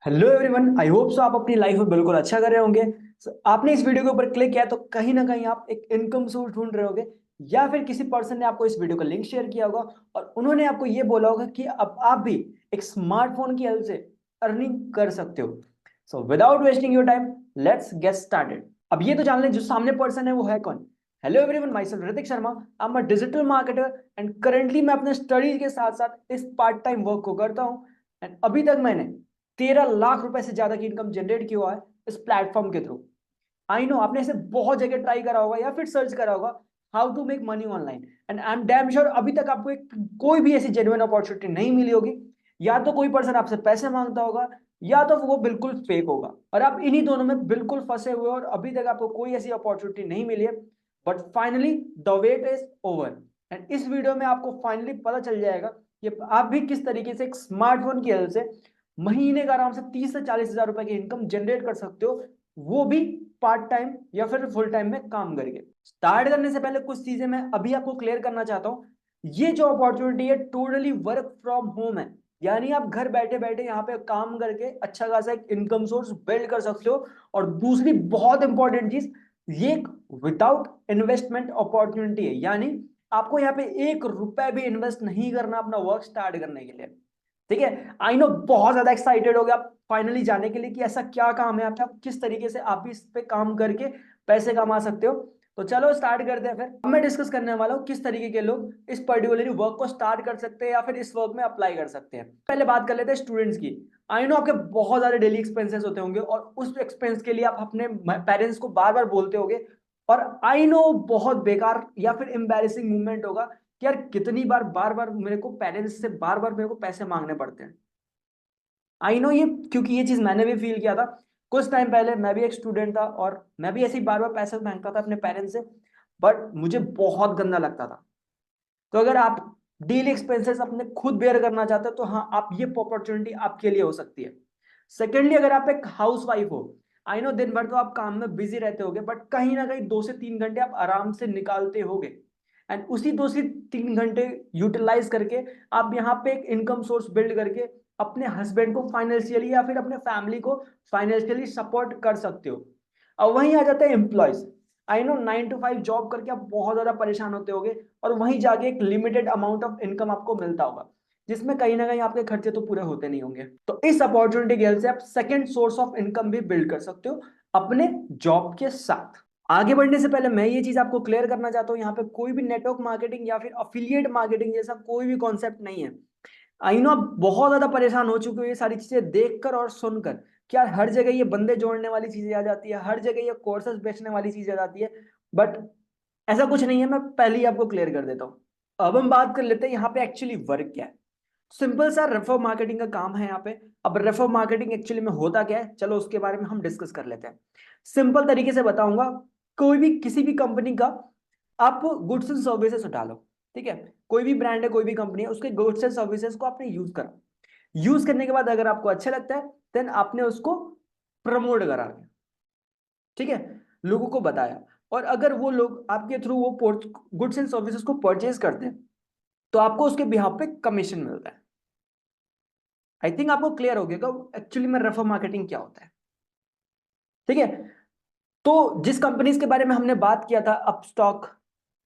Hello everyone, I hope so आप अपनी life में बिल्कुल अच्छा कर रहे होंगे। आपने इस वीडियो के ऊपर क्लिक किया तो कहीं ना कहीं आप एक इनकम सोर्स ढूंढ रहे होंगे, या फिर किसी पर्सन ने आपको इस वीडियो का लिंक शेयर किया होगा और उन्होंने आपको ये बोला होगा कि अब आप भी एक स्मार्टफोन की हेल्प से अर्निंग कर सकते हो। So without wasting your time, let's get started. अब ये तो जान लें जो सामने पर्सन है वो है कौन। Hello everyone, my self Hrithik Sharma. I am a digital marketer and currently मैं अपने स्टडीज के साथ साथ इस पार्ट टाइम वर्क को करता हूँ। एंड अभी तक मैंने 13 लाख रुपए से ज्यादा की इनकम जनरेट किया हुआ है इस प्लेटफॉर्म के थ्रू। आई नो आपने इसे बहुत जगह ट्राई करा होगा या फिर सर्च करा होगा, how to make money online, and I am damn sure अभी तक आपको कोई भी ऐसी जेन्युइन अपॉर्चुनिटी नहीं मिली होगी। या तो कोई पर्सन आपसे पैसे मांगता होगा, या तो वो बिल्कुल फेक होगा, और आप इन्हीं दोनों में बिल्कुल फंसे हुए हो और अभी तक आपको कोई ऐसी अपॉर्चुनिटी नहीं मिली है। But finally the wait is over, and इस वीडियो में आपको फाइनली पता चल जाएगा कि आप भी किस तरीके से एक स्मार्टफोन की हेल्प से महीने का आराम से 30 से 40 हजार रुपए की इनकम जनरेट कर सकते हो, वो भी पार्ट टाइम या फिर फुल टाइम में काम करके। स्टार्ट करने से पहले कुछ चीजें मैं अभी आपको क्लियर करना चाहता हूँ। ये जो अपॉर्चुनिटी है टोटली वर्क फ्रॉम होम है, यानी आप घर बैठे बैठे यहाँ पे काम करके अच्छा खासा एक इनकम सोर्स बिल्ड कर सकते हो। और दूसरी बहुत इंपॉर्टेंट चीज, ये एक विदाउट इन्वेस्टमेंट अपॉर्चुनिटी है, यानी आपको यहाँ पे 1 रुपए भी इन्वेस्ट नहीं करना अपना वर्क स्टार्ट करने के लिए। ठीक है, आई नो बहुत ज्यादा एक्साइटेड हो गया आप फाइनली जाने के लिए कि ऐसा क्या काम है आपका, आप किस तरीके से आप इस पे काम करके पैसे कमा सकते हो। तो चलो स्टार्ट करते हैं। फिर अब मैं डिस्कस करने वाला हूँ किस तरीके के लोग इस पर्टिकुलरली वर्क को स्टार्ट कर सकते हैं या फिर इस वर्क में अप्लाई कर सकते हैं। पहले बात कर लेते हैं स्टूडेंट्स की। आई नो आपके बहुत सारे डेली एक्सपेंसेस होते होंगे और उस एक्सपेंस के लिए आप अपने पेरेंट्स को बार बार बोलते होगे, और आई नो बहुत बेकार या फिर एम्बैरेसिंग मूवमेंट होगा कि यार कितनी बार बार बार मेरे को पेरेंट्स से बार बार मेरे को पैसे मांगने पड़ते हैं। आई नो ये, क्योंकि ये चीज मैंने भी फील किया था। कुछ टाइम पहले मैं भी एक स्टूडेंट था और मैं भी ऐसे ही बार बार पैसे मांगता था अपने पेरेंट्स से, बट मुझे बहुत गंदा लगता था। तो अगर आप डेली एक्सपेंसेस अपने खुद बेयर करना चाहते हो तो हाँ, आप ये अपॉर्चुनिटी आपके लिए हो सकती है। सेकेंडली, अगर आप एक हाउस वाइफ हो, आई नो दिन भर तो आप काम में बिजी रहते होगे, बट कहीं ना कहीं 2 से 3 घंटे आप आराम से निकालते होगे, एंड उसी 2 से 3 घंटे यूटिलाइज करके आप यहाँ पे एक इनकम सोर्स बिल्ड करके अपने हस्बैंड को फाइनेंशियली या फिर अपने फैमिली को फाइनेंशियली सपोर्ट कर सकते हो। अब वहीं आ जाते हैं employees. I know 9 to 5 job करके आप बहुत ज्यादा परेशान होते होगे, और वहीं जाके एक लिमिटेड अमाउंट ऑफ इनकम आपको मिलता होगा, जिसमें कहीं ना कहीं आपके खर्चे तो पूरे होते नहीं होंगे। तो इस अपॉर्चुनिटी की हेल्प से आप सेकंड सोर्स ऑफ इनकम भी बिल्ड कर सकते हो अपने जॉब के साथ। आगे बढ़ने से पहले मैं ये चीज आपको क्लियर करना चाहता हूँ, यहाँ पे कोई भी नेटवर्क मार्केटिंग या फिर अफिलिएट मार्केटिंग जैसा कोई भी कॉन्सेप्ट नहीं है। आई नो आप बहुत ज्यादा परेशान हो चुके हो ये सारी चीजें देखकर और सुनकर, क्या हर जगह ये बंदे जोड़ने वाली चीजें आ जाती है, हर जगह ये कोर्सेज बेचने वाली चीजें आ जाती है। बट ऐसा कुछ नहीं है, मैं पहले ही आपको क्लियर कर देता हूँ। अब हम बात कर लेते हैं यहाँ पे एक्चुअली वर्क क्या है। सिंपल सा रेफर मार्केटिंग का काम है यहाँ पे। अब रेफर मार्केटिंग एक्चुअली में होता क्या है, चलो उसके बारे में हम डिस्कस कर लेते हैं। सिंपल तरीके से बताऊंगा, कोई भी किसी भी कंपनी का आप गुड्स एंड सर्विसेज उठा लो। ठीक है, कोई भी ब्रांड है, कोई भी कंपनी है, उसके गुड्स एंड सर्विसेज को आपने यूज करा। यूज करने के बाद अगर आपको अच्छा लगता है, देन आपने उसको प्रमोट करा, ठीक है, लोगों को बताया। और अगर वो लोग आपके थ्रू वो गुड्स एंड सर्विसेज को परचेज करते हैं, तो आपको उसके बिहाफ पे कमीशन मिलता है। आई थिंक आपको क्लियर हो गया एक्चुअली में रेफर मार्केटिंग क्या होता है। ठीक है, तो जिस कंपनीज के बारे में हमने बात किया था, अपस्टॉक,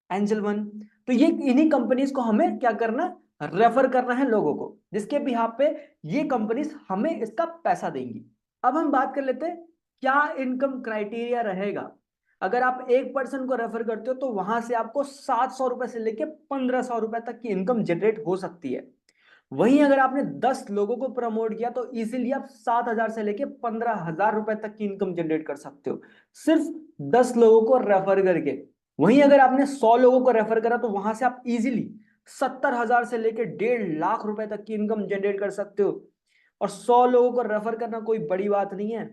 एंजल वन, तो ये इन्हीं कंपनीज को हमें क्या करना है, रेफर करना है लोगों को, जिसके बिहाफ पे ये कंपनीज हमें इसका पैसा देंगी। अब हम बात कर लेते हैं क्या इनकम क्राइटेरिया रहेगा। अगर आप एक पर्सन को रेफर करते हो तो वहां से आपको 700 रुपए से लेके 1500 रुपए तक की इनकम जनरेट हो सकती है। वहीं अगर आपने 10 लोगों को प्रमोट किया तो इजीली आप 7 हजार से लेके 15 हजार रुपए तक की इनकम जनरेट कर सकते हो, सिर्फ 10 लोगों को रेफर करके। वहीं अगर आपने 100 लोगों को रेफर करा तो वहां से आप इजीली 70 हजार से लेके 1.5 लाख रुपए तक की इनकम जनरेट कर सकते हो। और 100 लोगों को रेफर करना कोई बड़ी बात नहीं है,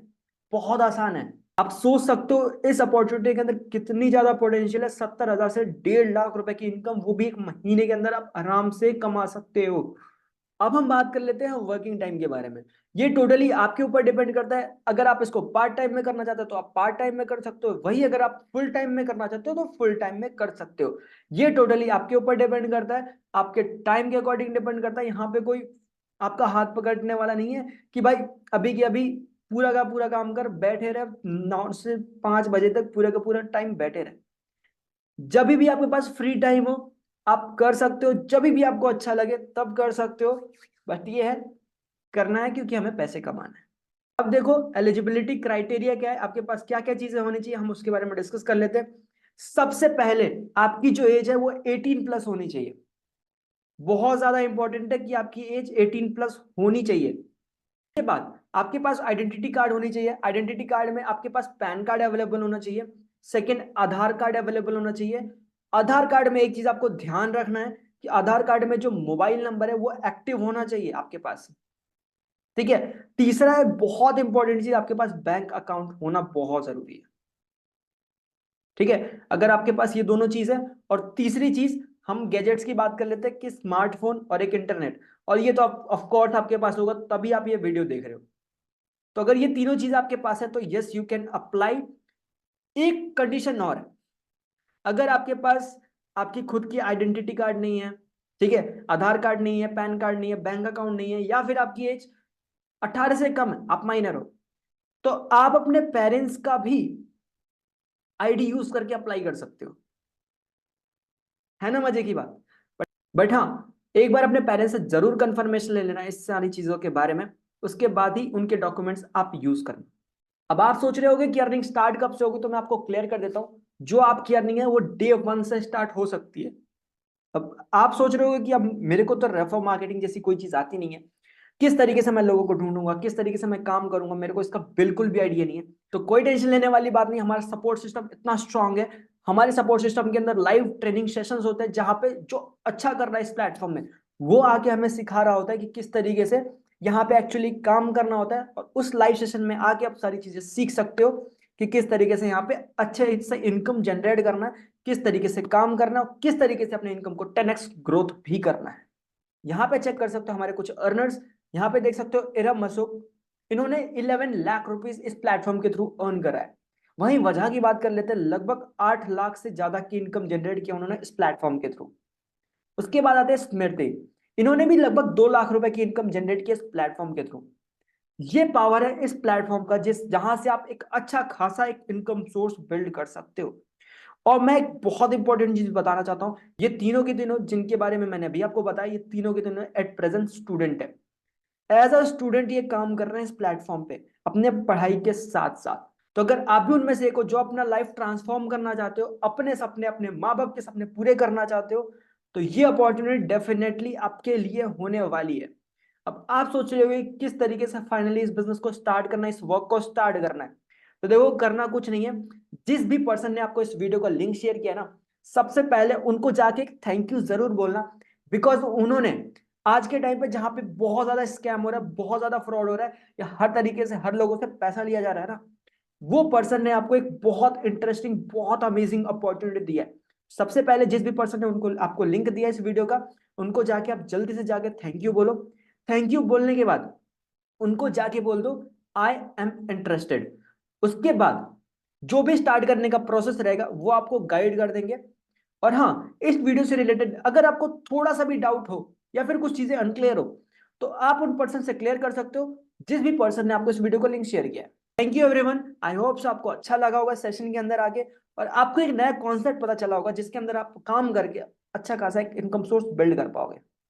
बहुत आसान है। आप सोच सकते हो इस अपॉर्चुनिटी के अंदर कितनी ज्यादा पोटेंशियल है। 70 हजार से 1.5 लाख रुपए की इनकम, वो भी एक महीने के अंदर आप आराम से कमा सकते हो। अब हम बात कर लेते हैं वर्किंग टाइम के बारे में। ये टोटली आपके ऊपर डिपेंड करता है। अगर आप इसको पार्ट टाइम में करना चाहते हो तो आप पार्ट टाइम में कर सकते हो, वही अगर आप फुल टाइम में करना चाहते हो तो फुल टाइम में कर सकते हो। ये टोटली आपके ऊपर डिपेंड करता है, आपके टाइम के अकॉर्डिंग डिपेंड करता है। यहाँ पे कोई आपका हाथ पकड़ने वाला नहीं है कि भाई अभी के अभी पूरा का पूरा काम कर, बैठे रहे 9 से 5 बजे तक पूरा का पूरा टाइम बैठे रहे। जब भी आपके पास फ्री टाइम हो आप कर सकते हो, जब भी आपको अच्छा लगे तब कर सकते हो। बट ये है, करना है क्योंकि हमें पैसे कमाना है। अब देखो एलिजिबिलिटी क्राइटेरिया क्या है, आपके पास क्या क्या चीजें होनी चाहिए, हम उसके बारे में डिस्कस कर लेते हैं। सबसे पहले आपकी जो एज है वो 18+ होनी चाहिए। बहुत ज्यादा इंपॉर्टेंट है कि आपकी एज 18+ होनी चाहिए। के बाद आपके पास आइडेंटिटी कार्ड होनी चाहिए। आइडेंटिटी कार्ड में आपके पास पैन कार्ड अवेलेबल होना चाहिए। सेकंड, आधार कार्ड अवेलेबल होना चाहिए। आधार कार्ड में एक चीज आपको ध्यान रखना है कि आधार कार्ड में जो मोबाइल नंबर है वो एक्टिव होना चाहिए आपके पास। ठीक है। तीसरा है बहुत इंपॉर्टेंट चीज, आपके पास बैंक अकाउंट होना बहुत जरूरी है। ठीक है। अगर आपके पास ये दोनों चीज है, और तीसरी चीज हम गैजेट्स की बात कर लेते हैं कि स्मार्टफोन और एक इंटरनेट, और ये तो ऑफ कोर्स आपके पास होगा तभी आप ये वीडियो देख रहे हो। तो अगर ये तीनों चीज आपके पास है तो यस यू कैन अप्लाई। एक कंडीशन और है, अगर आपके पास आपकी खुद की आइडेंटिटी कार्ड नहीं है, ठीक है, आधार कार्ड नहीं है, पैन कार्ड नहीं है, बैंक अकाउंट नहीं है, या फिर आपकी एज 18 से कम है, आप माइनर हो, तो आप अपने पेरेंट्स का भी आईडी यूज करके अप्लाई कर सकते हो। है ना मजे की बात। बट हाँ, एक बार अपने पेरेंट्स से जरूर कंफर्मेशन ले लेना इस सारी चीजों के बारे में, उसके बाद ही उनके डॉक्यूमेंट्स आप यूज करना। अब आप सोच रहे होगे कि अर्निंग स्टार्ट कब से होगी, तो मैं आपको क्लियर कर देता हूं। जो आपकी अर्निंग है वो डे 1 से स्टार्ट हो सकती है। अब आप सोच रहे होगे कि अब मेरे को तो रेफर मार्केटिंग जैसी कोई चीज आती नहीं है, किस तरीके से मैं लोगों को ढूंढूंगा, किस तरीके से मैं काम करूंगा, मेरे को इसका बिल्कुल भी आइडिया नहीं है। तो कोई टेंशन लेने वाली बात नहीं, हमारा सपोर्ट सिस्टम इतना स्ट्रांग है। हमारे सपोर्ट सिस्टम के अंदर लाइव ट्रेनिंग सेशंस होते हैं, जहां पे जो अच्छा कर रहा है इस प्लेटफॉर्म में वो आके हमें सिखा रहा होता है कि किस तरीके से यहाँ पे एक्चुअली काम करना होता है। और उस लाइव सेशन में आके आप सारी चीजें सीख सकते हो कि किस तरीके से यहाँ पे अच्छे से इनकम जनरेट करना है, किस तरीके से काम करना है, और किस तरीके से अपने इनकम को 10x ग्रोथ भी करना है। यहाँ पे चेक कर सकते हो हमारे कुछ अर्नर्स। यहाँ पे देख सकते हो इरम मसूक, इन्होंने 11 लाख रुपीस इस प्लेटफॉर्म के थ्रू अर्न करा है। वहीं वजह की बात कर लेते हैं, लगभग 8 लाख से ज्यादा की इनकम जनरेट किया उन्होंने इस प्लेटफॉर्म के थ्रू। उसके बाद आते हैं स्मृति, इन्होंने भी लगभग 2 लाख रुपए की इनकम जनरेट की इस प्लेटफॉर्म के थ्रू। ये पावर है इस प्लेटफॉर्म का, जिस जहां से आप एक अच्छा खासा एक इनकम सोर्स बिल्ड कर सकते हो। और मैं एक बहुत इंपॉर्टेंट चीज बताना चाहता हूं, ये तीनों के तीनों जिनके बारे में मैंने अभी आपको बताया, ये तीनों के तीनों एट प्रेजेंट स्टूडेंट है। एज अ स्टूडेंट ये काम कर रहे हैं इस प्लेटफॉर्म पे अपने पढ़ाई के साथ साथ। तो अगर आप भी उनमें से एक हो जो अपना लाइफ ट्रांसफॉर्म करना चाहते हो, अपने सपने, अपने माँ बाप के सपने पूरे करना चाहते हो, तो ये अपॉर्चुनिटी डेफिनेटली आपके लिए होने वाली है। अब आप सोच रहे हो किस तरीके से फाइनली इस बिजनेस को स्टार्ट करना है, इस वर्क को स्टार्ट करना है। तो देखो करना कुछ नहीं है, जिस भी पर्सन ने आपको इस वीडियो का लिंक शेयर किया ना, सबसे पहले उनको जाके थैंक यू जरूर बोलना। बिकॉज उन्होंने आज के टाइम पे जहां पे बहुत ज्यादा स्कैम हो रहा है, बहुत ज्यादा फ्रॉड हो रहा है, या हर तरीके से हर लोगों से पैसा लिया जा रहा है ना, वो पर्सन ने आपको एक बहुत इंटरेस्टिंग, बहुत अमेजिंग अपॉर्चुनिटी दिया है। सबसे पहले जिस भी पर्सन ने उनको आपको लिंक दिया इस वीडियो का, उनको जाके आप जल्दी से जाके थैंक यू बोलो। थैंक यू बोलने के बाद उनको जाके बोल दो आई एम इंटरेस्टेड। उसके बाद जो भी स्टार्ट करने का प्रोसेस रहेगा वो आपको गाइड कर देंगे। और हाँ, इस वीडियो से रिलेटेड अगर आपको थोड़ा सा भी डाउट हो या फिर कुछ चीजें अनक्लियर हो, तो आप उन पर्सन से क्लियर कर सकते हो जिस भी पर्सन ने आपको इस वीडियो को लिंक शेयर किया है। Thank you everyone, I hope so आपको अच्छा लगा होगा सेशन के अंदर आके, और आपको एक नया कॉन्सेप्ट पता चला होगा जिसके अंदर आप काम करके अच्छा खासा एक इनकम सोर्स बिल्ड कर पाओगे।